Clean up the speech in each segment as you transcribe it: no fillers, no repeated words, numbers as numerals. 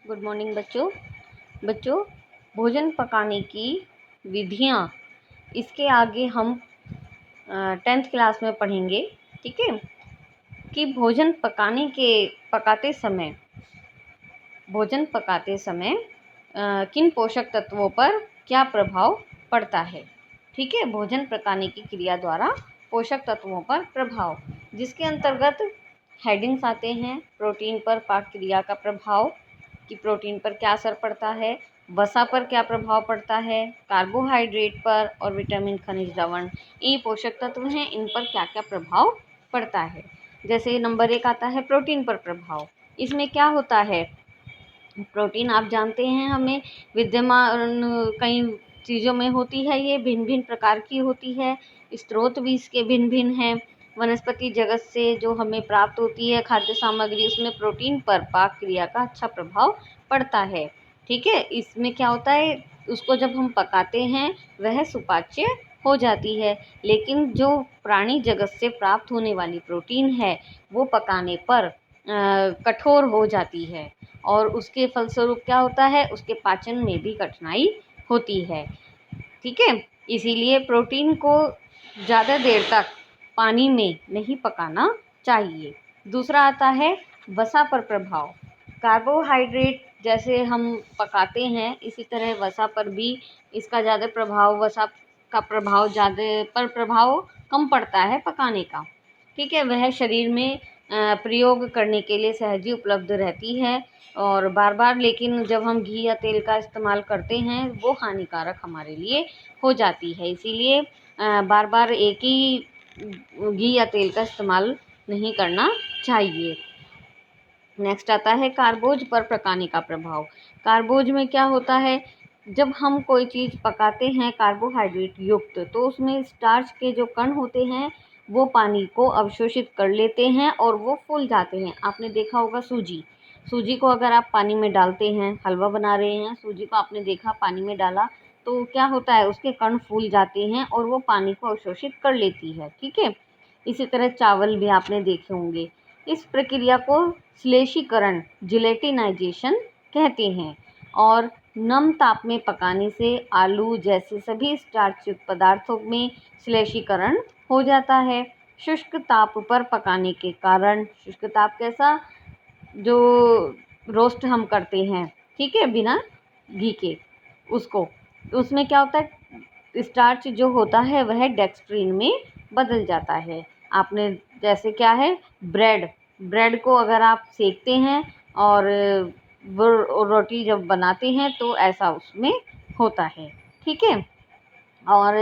Good morning बच्चों। भोजन पकाने की विधियाँ इसके आगे हम 10th क्लास में पढ़ेंगे। ठीक है कि भोजन पकाते समय किन पोषक तत्वों पर क्या प्रभाव पड़ता है। ठीक है, भोजन पकाने की क्रिया द्वारा पोषक तत्वों पर प्रभाव, जिसके अंतर्गत हेडिंग्स आते हैं। प्रोटीन पर पाक क्रिया का प्रभाव, कि प्रोटीन पर क्या असर पड़ता है, वसा पर क्या प्रभाव पड़ता है, कार्बोहाइड्रेट पर और विटामिन, खनिज, लवण, ये पोषक तत्व हैं, इन पर क्या क्या प्रभाव पड़ता है। जैसे नंबर 1 आता है प्रोटीन पर प्रभाव। इसमें क्या होता है, प्रोटीन आप जानते हैं हमें विद्यमान कई चीज़ों में होती है। ये भिन्न भिन्न प्रकार की होती है, स्रोत भी इसके भिन्न भिन्न हैं। वनस्पति जगत से जो हमें प्राप्त होती है खाद्य सामग्री, उसमें प्रोटीन पर पाक क्रिया का अच्छा प्रभाव पड़ता है। ठीक है, इसमें क्या होता है, उसको जब हम पकाते हैं वह सुपाच्य हो जाती है, लेकिन जो प्राणी जगत से प्राप्त होने वाली प्रोटीन है वो पकाने पर कठोर हो जाती है और उसके फलस्वरूप क्या होता है, उसके पाचन में भी कठिनाई होती है। ठीक है, इसीलिए प्रोटीन को ज़्यादा देर तक पानी में नहीं पकाना चाहिए। दूसरा आता है वसा पर प्रभाव। कार्बोहाइड्रेट जैसे हम पकाते हैं, इसी तरह वसा पर भी इसका ज़्यादा प्रभाव, वसा का प्रभाव प्रभाव कम पड़ता है पकाने का। ठीक है, वह शरीर में प्रयोग करने के लिए सहज ही उपलब्ध रहती है और बार बार, लेकिन जब हम घी या तेल का इस्तेमाल करते हैं वो हानिकारक हमारे लिए हो जाती है। इसीलिए बार बार एक ही घी या तेल का इस्तेमाल नहीं करना चाहिए। नेक्स्ट आता है कार्बोज पर पकाने का प्रभाव। कार्बोज में क्या होता है, जब हम कोई चीज़ पकाते हैं कार्बोहाइड्रेट युक्त, तो उसमें स्टार्च के जो कण होते हैं वो पानी को अवशोषित कर लेते हैं और वो फूल जाते हैं। आपने देखा होगा सूजी को अगर आप पानी में डालते हैं, हलवा बना रहे हैं, सूजी को आपने देखा पानी में डाला तो क्या होता है, उसके कण फूल जाते हैं और वो पानी को अवशोषित कर लेती है। ठीक है, इसी तरह चावल भी आपने देखे होंगे। इस प्रक्रिया को श्लेषीकरण, जिलेटिनाइजेशन कहते हैं और नम ताप में पकाने से आलू जैसे सभी स्टार्च युक्त पदार्थों में श्लेषीकरण हो जाता है। शुष्क ताप पर पकाने के कारण, शुष्क ताप कैसा, जो रोस्ट हम करते हैं, ठीक है, बिना घी के, उसमें क्या होता है, स्टार्च जो होता है वह डेक्स्ट्रीन में बदल जाता है। आपने जैसे क्या है, ब्रेड को अगर आप सेकते हैं और वो रोटी जब बनाते हैं तो ऐसा उसमें होता है। ठीक है, और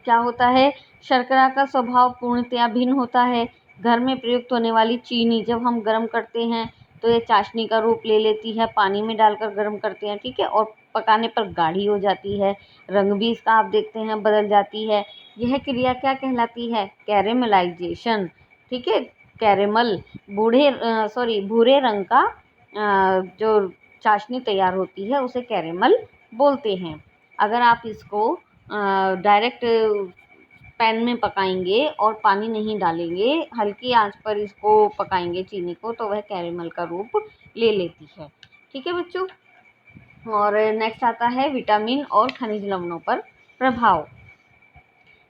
क्या होता है, शर्करा का स्वभाव पूर्णतया भिन्न होता है। घर में प्रयुक्त होने वाली चीनी जब हम गर्म करते हैं तो ये चाशनी का रूप ले लेती है, पानी में डालकर गर्म करते हैं। ठीक है, और पकाने पर गाढ़ी हो जाती है, रंग भी इसका आप देखते हैं बदल जाती है। यह क्रिया क्या कहलाती है, कैरेमलाइजेशन। ठीक है, कैरेमल भूरे रंग का जो चाशनी तैयार होती है उसे कैरेमल बोलते हैं। अगर आप इसको डायरेक्ट पैन में पकाएंगे और पानी नहीं डालेंगे, हल्की आंच पर इसको पकाएंगे चीनी को, तो वह कैरेमल का रूप ले लेती है। ठीक है बच्चों, और नेक्स्ट आता है विटामिन और खनिज लवणों पर प्रभाव।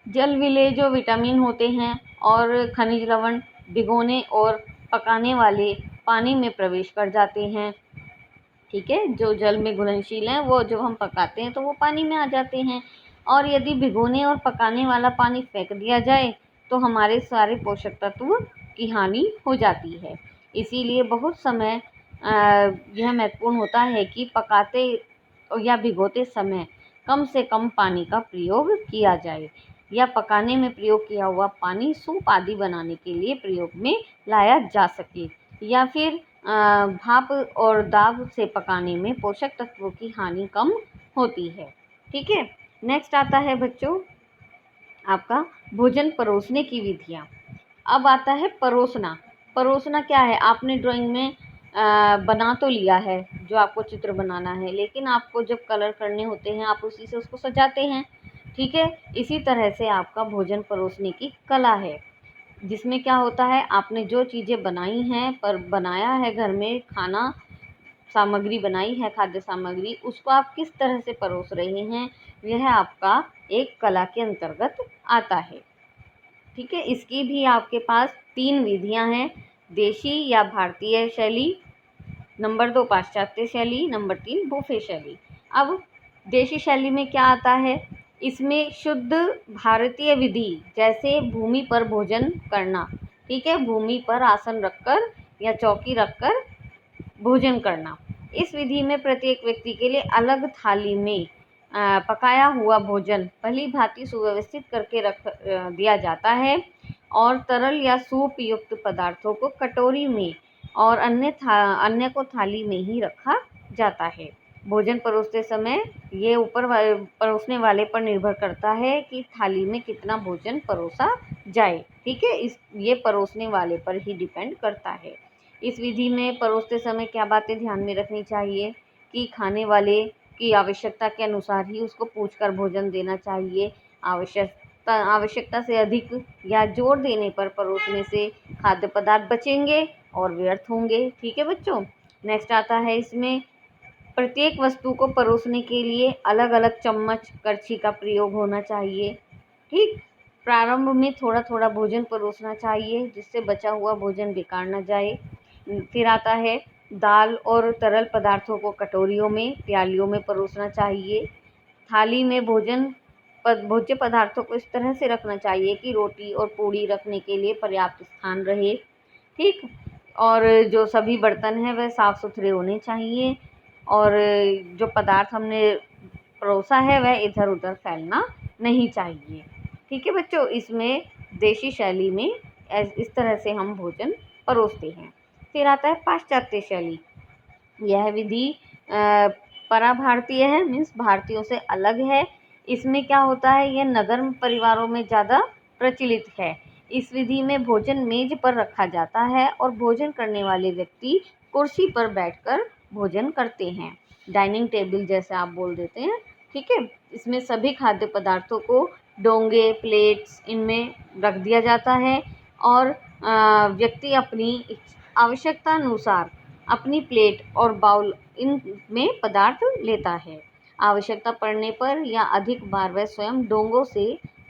जल विलेय जो विटामिन होते हैं और खनिज लवण भिगोने और पकाने वाले पानी में प्रवेश कर जाते हैं। ठीक है, जो जल में घुलनशील हैं वो जब हम पकाते हैं तो वो पानी में आ जाते हैं, और यदि भिगोने और पकाने वाला पानी फेंक दिया जाए तो हमारे सारे पोषक तत्व की हानि हो जाती है। इसीलिए बहुत समय यह महत्वपूर्ण होता है कि पकाते या भिगोते समय कम से कम पानी का प्रयोग किया जाए, या पकाने में प्रयोग किया हुआ पानी सूप आदि बनाने के लिए प्रयोग में लाया जा सके, या फिर भाप और दाब से पकाने में पोषक तत्वों की हानि कम होती है। ठीक है, नेक्स्ट आता है बच्चों आपका भोजन परोसने की विधियाँ। अब आता है परोसना। परोसना क्या है, आपने ड्राइंग में बना तो लिया है जो आपको चित्र बनाना है, लेकिन आपको जब कलर करने होते हैं आप उसी से उसको सजाते हैं। ठीक है, इसी तरह से आपका भोजन परोसने की कला है, जिसमें क्या होता है, आपने जो चीज़ें बनाई हैं पर बनाया है घर में खाना, सामग्री बनाई है, खाद्य सामग्री, उसको आप किस तरह से परोस रहे हैं, यह आपका एक कला के अंतर्गत आता है। ठीक है, इसकी भी आपके पास 3 विधियां हैं, देशी या भारतीय शैली, नंबर 2 पाश्चात्य शैली, नंबर 3 बुफे शैली। अब देशी शैली में क्या आता है, इसमें शुद्ध भारतीय विधि, जैसे भूमि पर भोजन करना, ठीक है, भूमि पर आसन रखकर या चौकी रखकर भोजन करना। इस विधि में प्रत्येक व्यक्ति के लिए अलग थाली में पकाया हुआ भोजन भली भांति सुव्यवस्थित करके रख दिया जाता है और तरल या सूप युक्त पदार्थों को कटोरी में और अन्य को थाली में ही रखा जाता है। भोजन परोसते समय ये ऊपर परोसने वाले पर निर्भर करता है कि थाली में कितना भोजन परोसा जाए। ठीक है, ये परोसने वाले पर ही डिपेंड करता है। इस विधि में परोसते समय क्या बातें ध्यान में रखनी चाहिए कि खाने वाले की आवश्यकता के अनुसार ही उसको पूछकर भोजन देना चाहिए। आवश्यकता से अधिक या जोर देने पर परोसने से खाद्य पदार्थ बचेंगे और व्यर्थ होंगे। ठीक है बच्चों, नेक्स्ट आता है इसमें प्रत्येक वस्तु को परोसने के लिए अलग अलग चम्मच करछी का प्रयोग होना चाहिए। ठीक, प्रारंभ में थोड़ा थोड़ा भोजन परोसना चाहिए जिससे बचा हुआ भोजन बेकार न जाए। फिर आता है दाल और तरल पदार्थों को कटोरियों में, प्यालियों में परोसना चाहिए। थाली में भोज्य पदार्थों को इस तरह से रखना चाहिए कि रोटी और पूड़ी रखने के लिए पर्याप्त स्थान रहे। ठीक, और जो सभी बर्तन हैं वह साफ़ सुथरे होने चाहिए और जो पदार्थ हमने परोसा है वह इधर उधर फैलना नहीं चाहिए। ठीक है बच्चों, इसमें देशी शैली में इस तरह से हम भोजन परोसते हैं। फिर आता है पाश्चात्य शैली। यह विधि पराभारतीय है, मीन्स भारतीयों से अलग है। इसमें क्या होता है, यह नगर परिवारों में ज़्यादा प्रचलित है। इस विधि में भोजन मेज पर रखा जाता है और भोजन करने वाले व्यक्ति कुर्सी पर बैठकर भोजन करते हैं, डाइनिंग टेबल जैसे आप बोल देते हैं। ठीक है, इसमें सभी खाद्य पदार्थों को डोंगे, प्लेट्स इनमें रख दिया जाता है और व्यक्ति अपनी आवश्यकता अनुसार अपनी प्लेट और बाउल इनमें पदार्थ लेता है। आवश्यकता पड़ने पर या अधिक बार वह स्वयं डोंगों से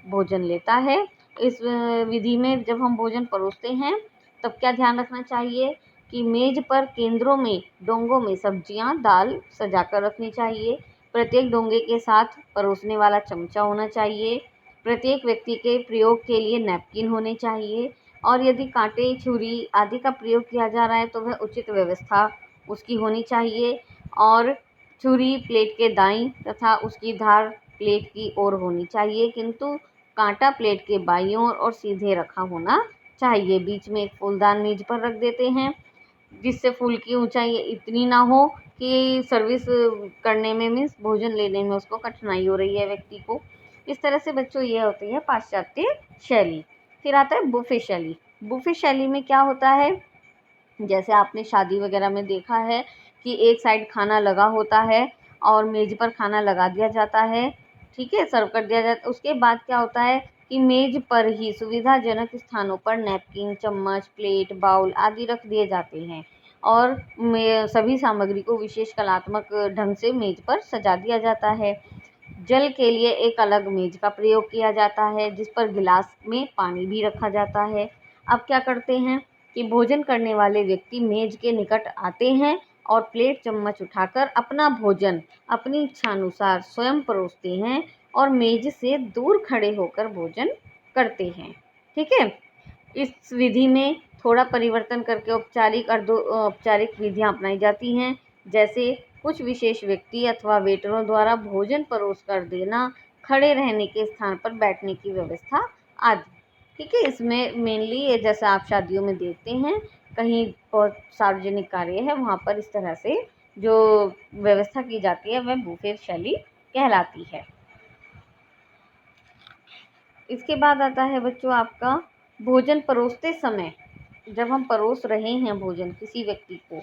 भोजन लेता है। इस विधि में जब हम भोजन परोसते हैं तब क्या ध्यान रखना चाहिए कि मेज पर केंद्रों में डोंगों में सब्जियां, दाल सजाकर रखनी चाहिए। प्रत्येक डोंगे के साथ परोसने वाला चमचा होना चाहिए। प्रत्येक व्यक्ति के प्रयोग के लिए नैपकिन होने चाहिए और यदि कांटे, छुरी आदि का प्रयोग किया जा रहा है तो वह उचित व्यवस्था उसकी होनी चाहिए और छुरी प्लेट के दाईं तथा उसकी धार प्लेट की ओर होनी चाहिए, किंतु कांटा प्लेट के बाईं ओर और सीधे रखा होना चाहिए। बीच में एक फूलदान मेज पर रख देते हैं जिससे फूल की ऊंचाई इतनी ना हो कि सर्विस करने में, मीन्स भोजन लेने में उसको कठिनाई हो रही है व्यक्ति को। इस तरह से बच्चों ये होती है पाश्चात्य शैली। फिर आता है बुफे शैली। बुफे शैली में क्या होता है, जैसे आपने शादी वगैरह में देखा है कि एक साइड खाना लगा होता है और मेज पर खाना लगा दिया जाता है, ठीक है, सर्व कर दिया जाता है। उसके बाद क्या होता है कि मेज पर ही सुविधाजनक स्थानों पर नैपकिन, चम्मच, प्लेट, बाउल आदि रख दिए जाते हैं और सभी सामग्री को विशेष कलात्मक ढंग से मेज पर सजा दिया जाता है। जल के लिए एक अलग मेज का प्रयोग किया जाता है जिस पर गिलास में पानी भी रखा जाता है। अब क्या करते हैं कि भोजन करने वाले व्यक्ति मेज के निकट आते हैं और प्लेट, चम्मच उठाकर अपना भोजन अपनी इच्छानुसार स्वयं परोसते हैं और मेज से दूर खड़े होकर भोजन करते हैं। ठीक है, इस विधि में थोड़ा परिवर्तन करके औपचारिक और औपचारिक विधियां अपनाई जाती हैं, जैसे कुछ विशेष व्यक्ति अथवा वेटरों द्वारा भोजन परोस कर देना, खड़े रहने के स्थान पर बैठने की व्यवस्था आदि। ठीक है, इसमें मेनली जैसा आप शादियों में देखते हैं, कहीं बहुत सार्वजनिक कार्य है वहाँ पर इस तरह से जो व्यवस्था की जाती है वह बुफे शैली कहलाती है। इसके बाद आता है बच्चों आपका भोजन परोसते समय, जब हम परोस रहे हैं भोजन किसी व्यक्ति को,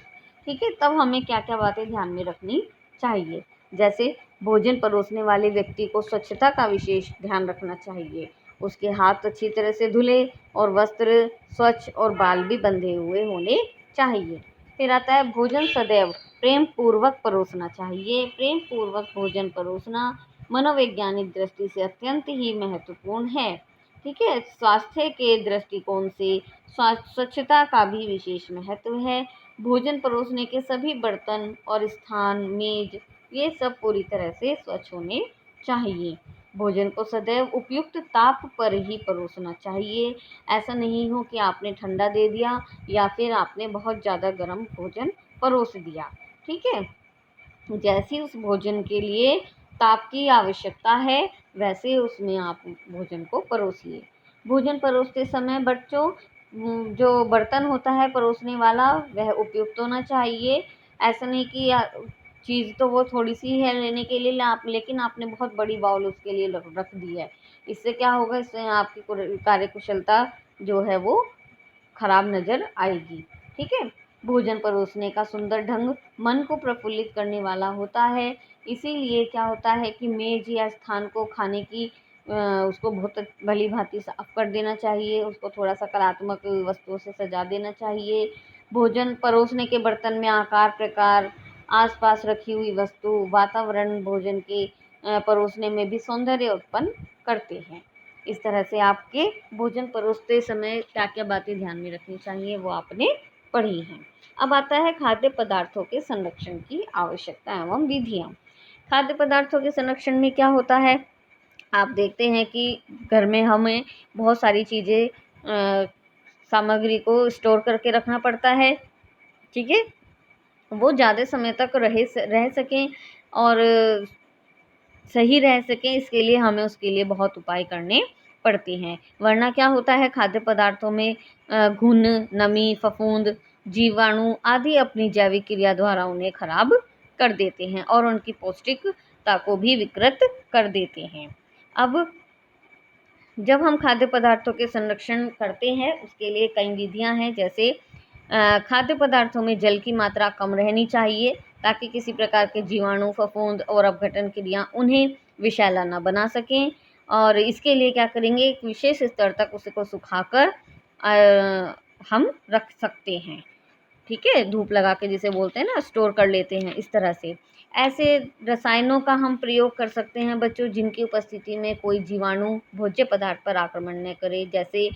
ठीक है, तब हमें क्या क्या बातें ध्यान में रखनी चाहिए। जैसे भोजन परोसने वाले व्यक्ति को स्वच्छता का विशेष ध्यान रखना चाहिए, उसके हाथ अच्छी तरह से धुले और वस्त्र स्वच्छ और बाल भी बंधे हुए होने चाहिए। फिर आता है भोजन सदैव प्रेम पूर्वक परोसना चाहिए। प्रेम पूर्वक भोजन परोसना मनोवैज्ञानिक दृष्टि से अत्यंत ही महत्वपूर्ण है। ठीक है, स्वास्थ्य के दृष्टिकोण से स्वच्छता का भी विशेष महत्व है। भोजन परोसने के सभी बर्तन और स्थान, मेज, ये सब पूरी तरह से स्वच्छ होने चाहिए। भोजन को सदैव उपयुक्त ताप पर ही परोसना चाहिए। ऐसा नहीं हो कि आपने ठंडा दे दिया या फिर आपने बहुत ज़्यादा गर्म भोजन परोस दिया। ठीक है, जैसी उस भोजन के लिए ताप की आवश्यकता है वैसे उसमें आप भोजन को परोसिए। भोजन परोसते समय बच्चों जो बर्तन होता है परोसने वाला वह उपयुक्त होना चाहिए। ऐसा नहीं कि चीज़ तो वो थोड़ी सी है लेने के लिए लेकिन आपने बहुत बड़ी बाउल उसके लिए रख दी है। इससे क्या होगा, इससे आपकी कार्यकुशलता जो है वो खराब नज़र आएगी। ठीक है, भोजन परोसने का सुंदर ढंग मन को प्रफुल्लित करने वाला होता है। इसीलिए क्या होता है कि मेज या स्थान को खाने की उसको बहुत भली भांति साफ कर देना चाहिए, उसको थोड़ा सकारात्मक वस्तुओं से सजा देना चाहिए। भोजन परोसने के बर्तन में आकार, प्रकार, आसपास रखी हुई वस्तु, वातावरण भोजन के परोसने में भी सौंदर्य उत्पन्न करते हैं। इस तरह से आपके भोजन परोसते समय क्या क्या बातें ध्यान में रखनी चाहिए वो आपने पढ़ी हैं। अब आता है खाद्य पदार्थों के संरक्षण की आवश्यकता एवं विधियाँ। खाद्य पदार्थों के संरक्षण में क्या होता है, आप देखते हैं कि घर में हमें बहुत सारी चीज़ें सामग्री को स्टोर करके रखना पड़ता है। ठीक है, वो ज़्यादा समय तक रह सकें और सही रह सकें, इसके लिए हमें उसके लिए बहुत उपाय करने पड़ते हैं। वरना क्या होता है, खाद्य पदार्थों में घुन, नमी, फफूंद, जीवाणु आदि अपनी जैविक क्रिया द्वारा उन्हें खराब कर देते हैं और उनकी पौष्टिकता को भी विकृत कर देते हैं। अब जब हम खाद्य पदार्थों के संरक्षण करते हैं उसके लिए कई विधियां हैं। जैसे खाद्य पदार्थों में जल की मात्रा कम रहनी चाहिए ताकि किसी प्रकार के जीवाणु, फफूंद और अपघटन क्रिया उन्हें विषैला न बना सकें। और इसके लिए क्या करेंगे, एक विशेष स्तर तक उसको सुखाकर हम रख सकते हैं। ठीक है, धूप लगा के जिसे बोलते हैं ना, स्टोर कर लेते हैं। इस तरह से ऐसे रसायनों का हम प्रयोग कर सकते हैं बच्चों जिनकी उपस्थिति में कोई जीवाणु भोज्य पदार्थ पर आक्रमण न करे। जैसे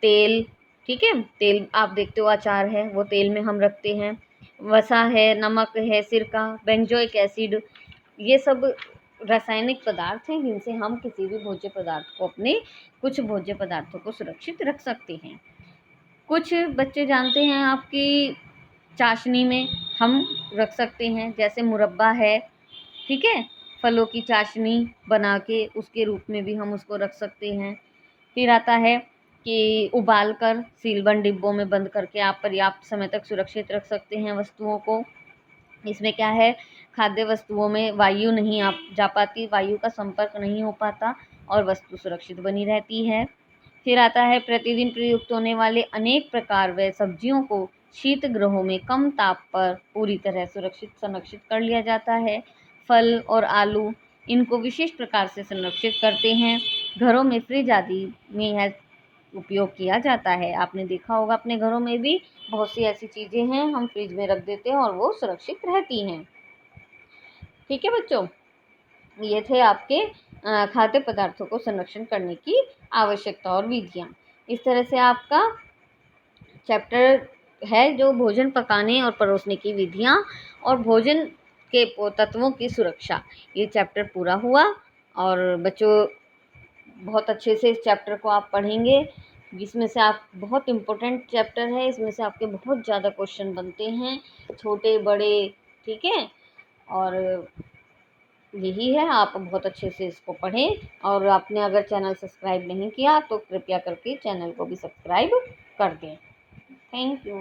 तेल, ठीक है, तेल आप देखते हो अचार है वो तेल में हम रखते हैं, वसा है, नमक है, सिरका, बेंजोइक एसिड, ये सब रासायनिक पदार्थ हैं जिनसे हम किसी भी भोज्य पदार्थ को कुछ भोज्य पदार्थों को सुरक्षित रख सकते हैं। कुछ बच्चे जानते हैं आपकी चाशनी में हम रख सकते हैं, जैसे मुरब्बा है, ठीक है, फलों की चाशनी बना के उसके रूप में भी हम उसको रख सकते हैं। फिर आता है कि उबाल कर सीलबंद डिब्बों में बंद करके आप पर्याप्त समय तक सुरक्षित रख सकते हैं वस्तुओं को। इसमें क्या है, खाद्य वस्तुओं में वायु नहीं जा पाती, वायु का संपर्क नहीं हो पाता और वस्तु सुरक्षित बनी रहती है। फिर आता है प्रतिदिन प्रयुक्त होने वाले अनेक प्रकार व सब्जियों को शीत गृहों में कम ताप पर पूरी तरह सुरक्षित संरक्षित कर लिया जाता है। फल और आलू इनको विशेष प्रकार से संरक्षित करते हैं। घरों में फ्रिज आदि में यह उपयोग किया जाता है। आपने देखा होगा अपने घरों में भी बहुत सी ऐसी चीज़ें हैं हम फ्रिज में रख देते हैं और वो सुरक्षित रहती हैं। ठीक है बच्चों, ये थे आपके खाद्य पदार्थों को संरक्षण करने की आवश्यकता और विधियाँ। इस तरह से आपका चैप्टर है जो भोजन पकाने और परोसने की विधियाँ और भोजन के तत्वों की सुरक्षा, ये चैप्टर पूरा हुआ। और बच्चों बहुत अच्छे से इस चैप्टर को आप पढ़ेंगे, जिसमें से आप बहुत इम्पोर्टेंट चैप्टर है, इसमें से आपके बहुत ज़्यादा क्वेश्चन बनते हैं, छोटे बड़े। ठीक है, और यही है, आप बहुत अच्छे से इसको पढ़ें। और आपने अगर चैनल सब्सक्राइब नहीं किया तो कृपया करके चैनल को भी सब्सक्राइब कर दें। Thank you.